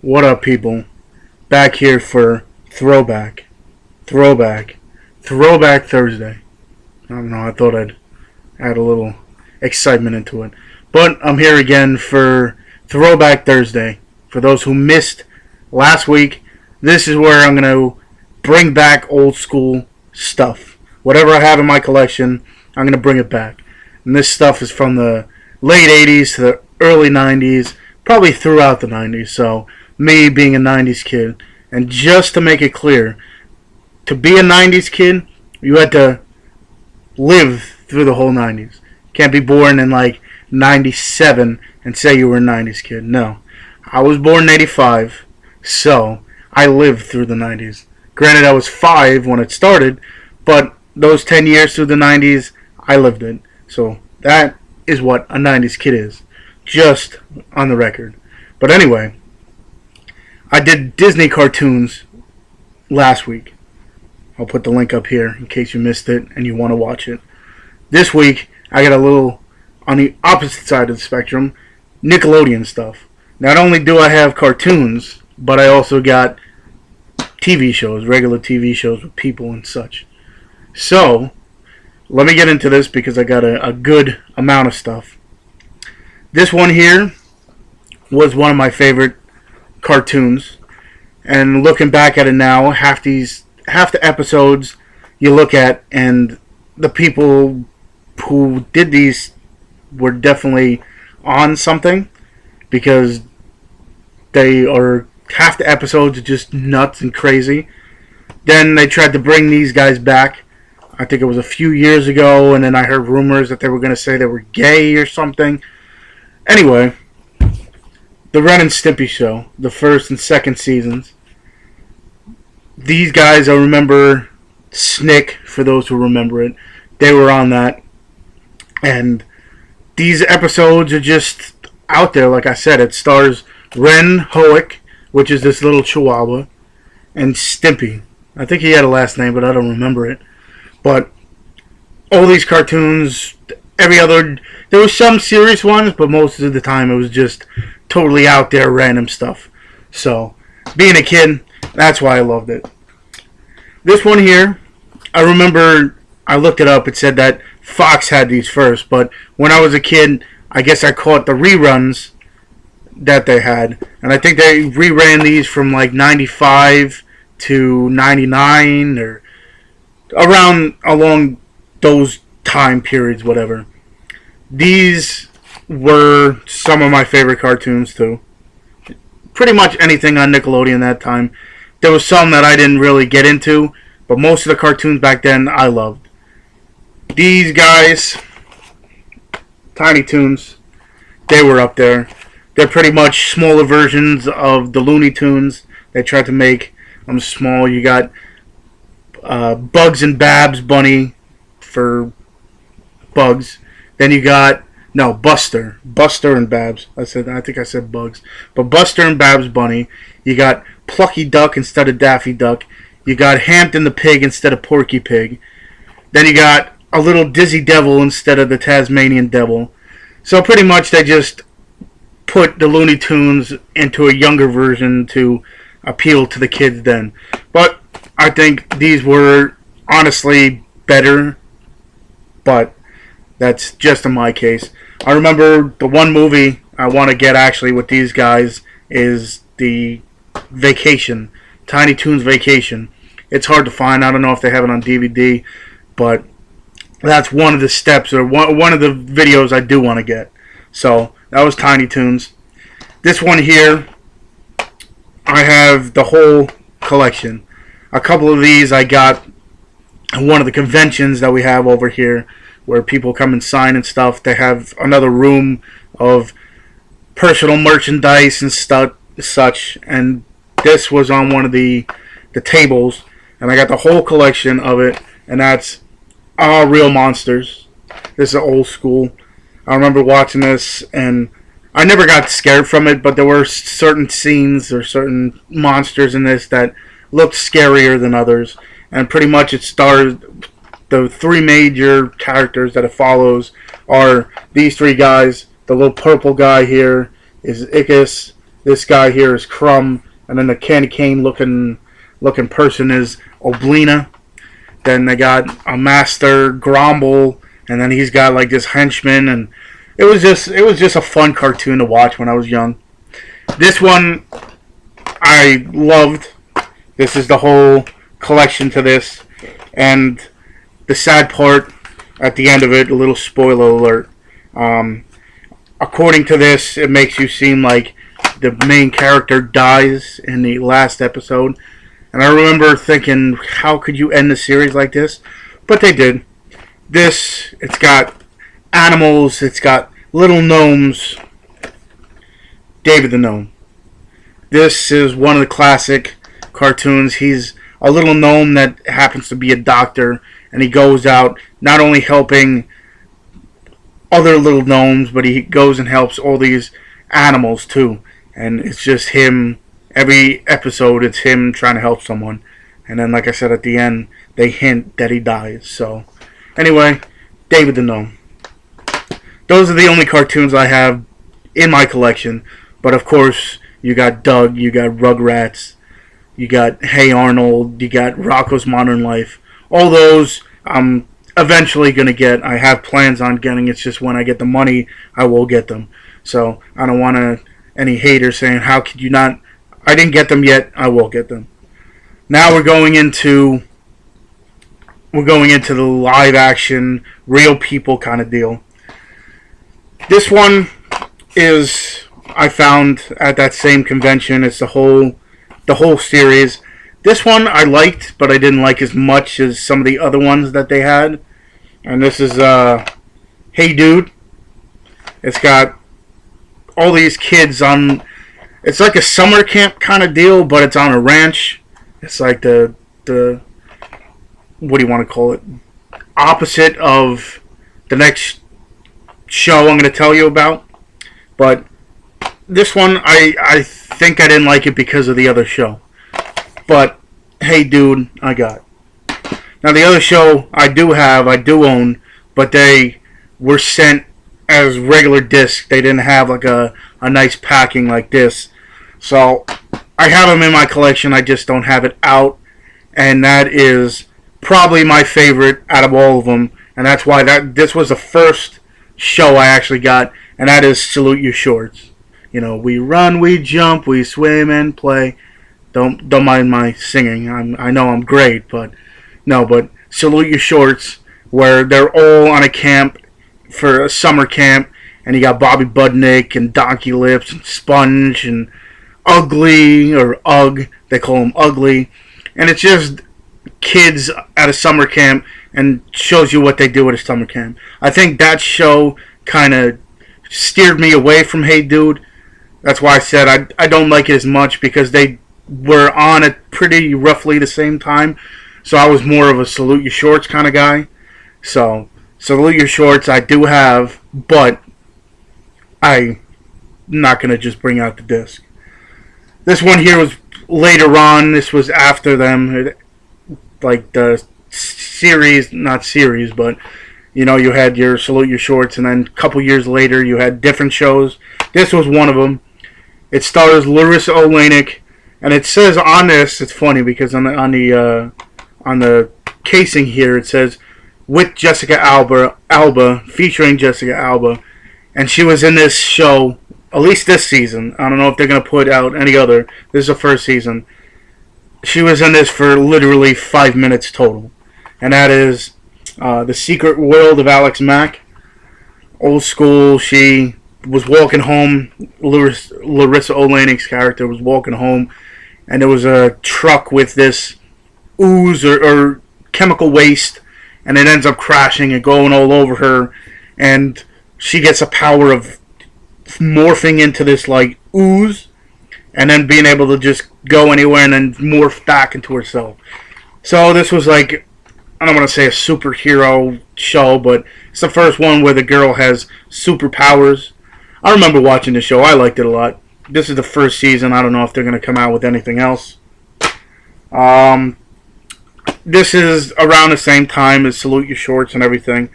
What up, people? Back here for Throwback. Throwback Thursday. I don't know, I thought I'd add a little excitement into it. But I'm here again for Throwback Thursday. For those who missed last week, this is where I'm going to bring back old school stuff. Whatever I have in my collection, I'm going to bring it back. And this stuff is from the late 80s to the early 90s, probably throughout the 90s. So, me being a 90s kid, and just to make it clear, to be a 90s kid, you had to live through the whole 90s. Can't be born in like 97 and say you were a 90s kid. No. I was born in 85, so I lived through the 90s. Granted, I was 5 when it started, but those 10 years through the 90s, I lived it. So that is what a 90s kid is. Just on the record. But anyway, I did Disney cartoons last week. I'll put the link up here in case you missed it and you want to watch it. This week, I got a little on the opposite side of the spectrum, Nickelodeon stuff. Not only do I have cartoons, but I also got TV shows, regular TV shows with people and such. So, let me get into this because I got a good amount of stuff. This one here was one of my favorite cartoons, and looking back at it now, half the episodes you look at, and the people who did these were definitely on something, because half the episodes are just nuts and crazy. Then they tried to bring these guys back. I think it was a few years ago, and then I heard rumors that they were going to say they were gay or something. Anyway, the Ren and Stimpy show, the first and second seasons. These guys, I remember Snick, for those who remember it. They were on that. And these episodes are just out there, like I said. It stars Ren Hoek, which is this little chihuahua, and Stimpy. I think he had a last name, but I don't remember it. But all these cartoons, there were some serious ones, but most of the time it was just totally out there random stuff. So, being a kid, that's why I loved it. This one here, I remember I looked it up. It said that Fox had these first, but when I was a kid, I guess I caught the reruns that they had. And I think they reran these from like 95 to 99 or along those time periods, whatever. These were some of my favorite cartoons too. Pretty much anything on Nickelodeon that time. There was some that I didn't really get into, but most of the cartoons back then I loved. These guys, Tiny Toons, they were up there. They're pretty much smaller versions of the Looney Tunes. They tried to make them small. You got Bugs and Babs Bunny for Bugs. Then you got Buster and Babs. I think I said Bugs, but Buster and Babs Bunny. You got Plucky Duck instead of Daffy Duck. You got Hampton the Pig instead of Porky Pig. Then you got a little Dizzy Devil instead of the Tasmanian Devil. So pretty much they just put the Looney Tunes into a younger version to appeal to the kids then. But I think these were honestly better, but that's just in my case. I remember the one movie I want to get actually with these guys is the Vacation, Tiny Toons Vacation. It's hard to find. I don't know if they have it on DVD, but that's one of the steps or one of the videos I do want to get. So that was Tiny Toons. This one here, I have the whole collection. A couple of these I got at one of the conventions that we have over here, where people come and sign and stuff. They have another room of personal merchandise and such, and this was on one of the tables, and I got the whole collection of it, and that's Real Monsters. This is old school. I remember watching this, and I never got scared from it, but there were certain scenes or certain monsters in this that looked scarier than others, and pretty much it started. The three major characters that it follows are these three guys. The little purple guy here is Ickis. This guy here is Crumb, and then the candy cane looking person is Oblina. Then they got a master Grumble, and then he's got like this henchman, and it was just a fun cartoon to watch when I was young. This one I loved. This is the whole collection to this, and the sad part at the end of it, a little spoiler alert. According to this, it makes you seem like the main character dies in the last episode. And I remember thinking, how could you end the series like this? But they did. This, it's got animals, it's got little gnomes. David the Gnome. This is one of the classic cartoons. He's a little gnome that happens to be a doctor, and he goes out not only helping other little gnomes, but he goes and helps all these animals too. And it's just him. Every episode, it's him trying to help someone. And then, like I said, at the end, they hint that he dies. So, anyway, David the Gnome. Those are the only cartoons I have in my collection. But, of course, you got Doug, you got Rugrats, you got Hey Arnold, you got Rocko's Modern Life. All those I'm eventually going to get. I have plans on getting. It's just when I get the money, I will get them. So, I don't want any haters saying, how could you not... I didn't get them yet. I will get them. Now we're going into the live action, real people kind of deal. This one is I found at that same convention. It's the whole series. This one I liked, but I didn't like as much as some of the other ones that they had. And this is Hey Dude. It's got all these kids on. It's like a summer camp kind of deal, but it's on a ranch. It's like the what do you want to call it? Opposite of the next show I'm going to tell you about. But this one, I think I didn't like it because of the other show. But Hey Dude, I got. Now the other show I do own, but they were sent as regular discs. They didn't have like a nice packing like this. So I have them in my collection. I just don't have it out. And that is probably my favorite out of all of them. And that's why this was the first show I actually got. And that is Salute Your Shorts. You know, we run, we jump, we swim and play. Don't mind my singing. I know I'm great, but no. But Salute Your Shorts, where they're all on a camp for a summer camp, and you got Bobby Budnick and Donkey Lips and Sponge and Ugly, or Ugg, they call him Ugly, and it's just kids at a summer camp and shows you what they do at a summer camp. I think that show kind of steered me away from Hey Dude. That's why I said I don't like it as much, because they were on at pretty roughly the same time, so I was more of a Salute Your Shorts kind of guy. So Salute Your Shorts I do have, but I'm not going to just bring out the disc. This one here was later on. This was after them. Like the series, not series, but you know, you had your Salute Your Shorts, and then a couple years later you had different shows. This was one of them. It stars Larissa Oleynik, and it says on this, it's funny because on the casing here it says with Jessica Alba, featuring Jessica Alba, and she was in this show. At least this season. I don't know if they're going to put out any other. This is the first season. She was in this for literally 5 minutes total. And that is The Secret World of Alex Mack. Old school. She was walking home. Larissa Oleynik's character was walking home. And there was a truck with this ooze or chemical waste. And it ends up crashing and going all over her. And she gets a power of morphing into this like ooze, and then being able to just go anywhere and then morph back into herself. So this was like, I don't want to say a superhero show, but it's the first one where the girl has superpowers. I remember watching the show. I liked it a lot. This is the first season. I don't know if they're going to come out with anything else. This is around the same time as Salute Your Shorts and everything.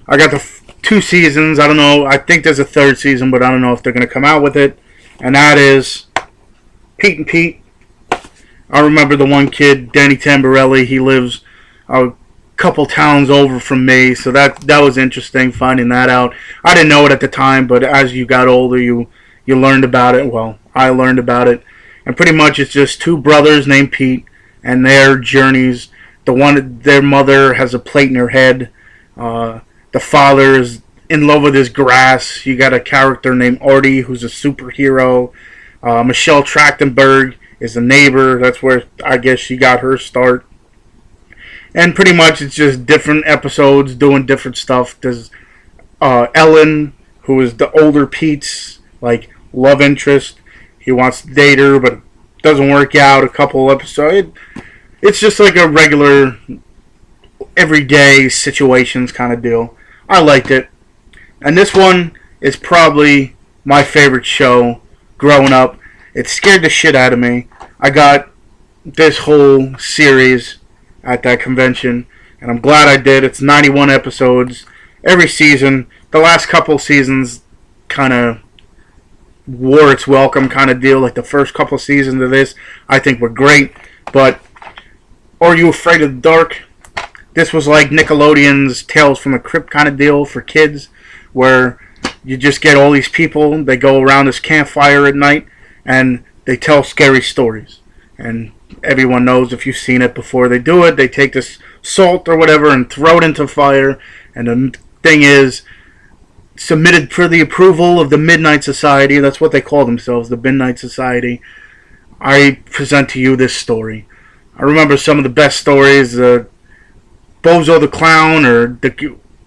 I got the 2 seasons. I don't know. I think there's a 3rd season, but I don't know if they're going to come out with it. and that is Pete and Pete. I remember the one kid, Danny Tamborelli. He lives a couple towns over from me, so that was interesting finding that out. I didn't know it at the time, but as you got older, you learned about it. Well, I learned about it, and pretty much it's just two brothers named Pete and their journeys. Their mother has a plate in her head. The father is in love with his grass. You got a character named Artie who's a superhero. Michelle Trachtenberg is a neighbor. That's where I guess she got her start. And pretty much it's just different episodes doing different stuff. There's Ellen, who is the older Pete's like love interest. He wants to date her, but it doesn't work out. A couple episodes. It's just like a regular, everyday situations kind of deal. I liked it. And this one is probably my favorite show growing up. It scared the shit out of me. I got this whole series at that convention, and I'm glad I did. It's 91 episodes every season. The last couple seasons kind of wore its welcome kind of deal. Like the first couple seasons of this, I think were great. But Are You Afraid of the Dark? This was like Nickelodeon's Tales from the Crypt kind of deal for kids, where you just get all these people, they go around this campfire at night, and they tell scary stories. And everyone knows, if you've seen it before they do it, they take this salt or whatever and throw it into fire. And the thing is, submitted for the approval of the Midnight Society. That's what they call themselves, the Midnight Society. I present to you this story. I remember some of the best stories. Bozo the Clown,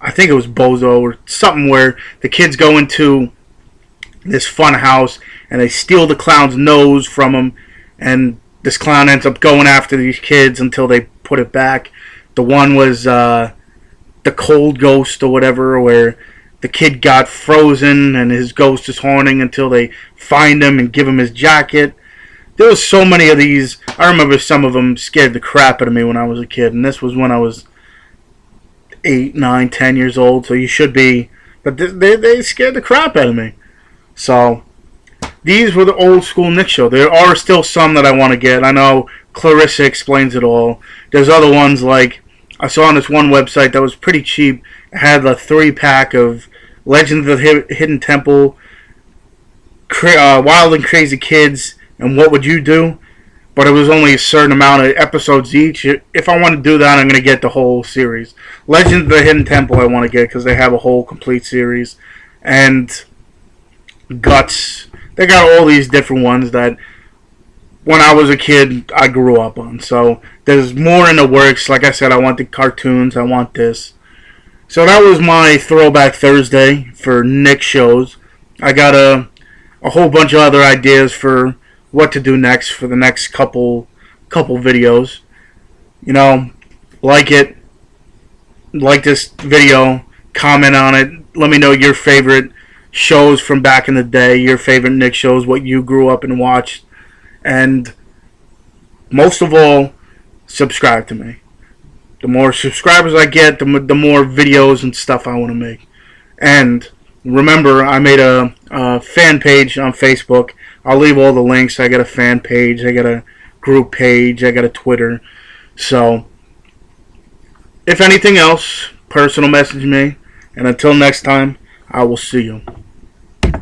I think it was Bozo or something, where the kids go into this fun house and they steal the clown's nose from him, and this clown ends up going after these kids until they put it back. The one was the Cold Ghost or whatever, where the kid got frozen and his ghost is haunting until they find him and give him his jacket. There was so many of these. I remember some of them scared the crap out of me when I was a kid, and this was when I was 8, 9, 10 years old, so you should be. But they scared the crap out of me. So these were the old school Nick show. There are still some that I want to get. I know Clarissa Explains It All. There's other ones like I saw on this one website that was pretty cheap. It had a 3-pack of Legends of the Hidden Temple, Wild and Crazy Kids, and What Would You Do? But it was only a certain amount of episodes each. If I want to do that, I'm going to get the whole series. Legends of the Hidden Temple I want to get because they have a whole complete series. And Guts. They got all these different ones that when I was a kid I grew up on. So there's more in the works. Like I said, I want the cartoons. I want this. So that was my Throwback Thursday for Nick shows. I got a whole bunch of other ideas for what to do next for the next couple videos. You know, like this video, comment on it, let me know your favorite shows from back in the day, your favorite Nick shows, what you grew up and watched, and most of all, subscribe to me. The more subscribers I get, the more videos and stuff I want to make. And remember, I made a fan page on Facebook. I'll leave all the links. I got a fan page. I got a group page. I got a Twitter. So, if anything else, personal message me. And until next time, I will see you.